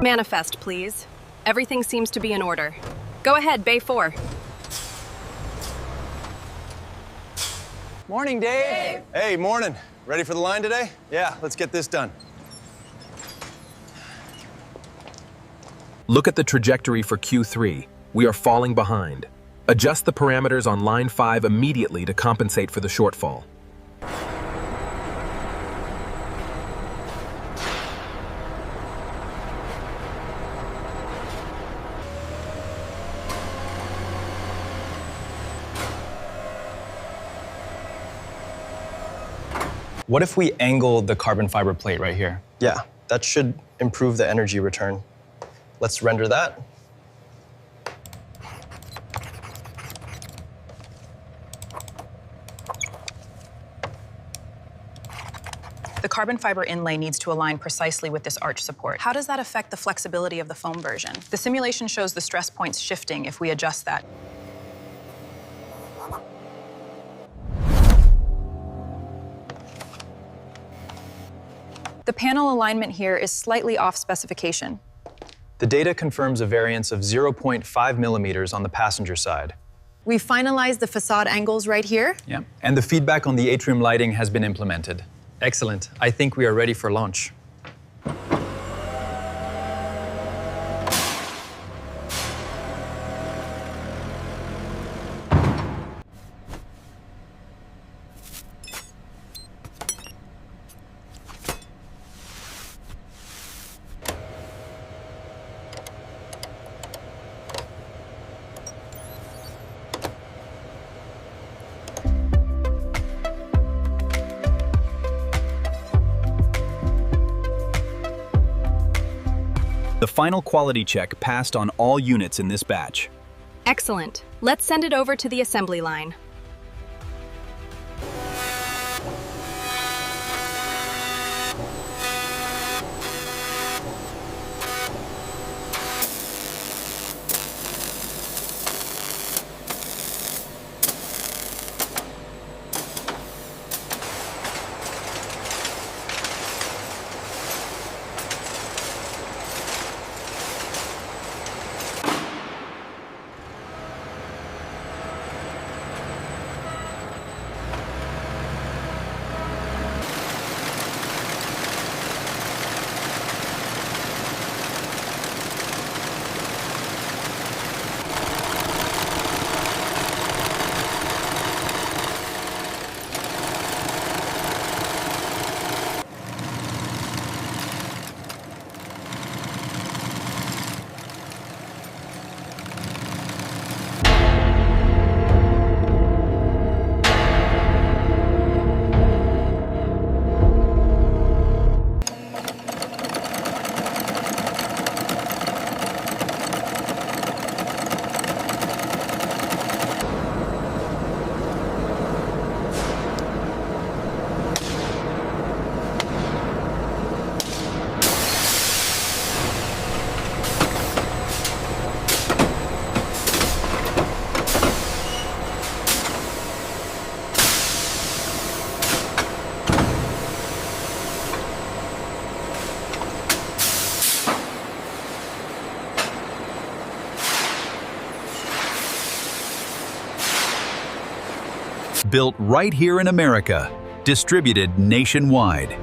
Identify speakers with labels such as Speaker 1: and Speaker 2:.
Speaker 1: Manifest, please. Everything seems to be in order. Go ahead, Bay 4.
Speaker 2: Morning, Dave. Hey, morning. Ready for the line today? Yeah, let's get this done.
Speaker 3: Look at the trajectory for Q3. We are falling behind. Adjust the parameters on line 5 immediately to compensate for the shortfall.
Speaker 4: What if we angle the carbon fiber plate right here?
Speaker 5: Yeah, that should improve the energy return. Let's render that.
Speaker 6: The carbon fiber inlay needs to align precisely with this arch support. How does that affect the flexibility of the foam version? The simulation shows the stress points shifting if we adjust that. The panel alignment here is slightly off specification.
Speaker 4: The data confirms a variance of 0.5 millimeters on the passenger side.
Speaker 6: We finalized the facade angles right here.
Speaker 4: Yeah. And the feedback on the atrium lighting has been implemented. Excellent. I think we are ready for launch.
Speaker 7: The final quality check passed on all units in this batch.
Speaker 1: Excellent. Let's send it over to the assembly line.
Speaker 7: Built right here in America, distributed nationwide.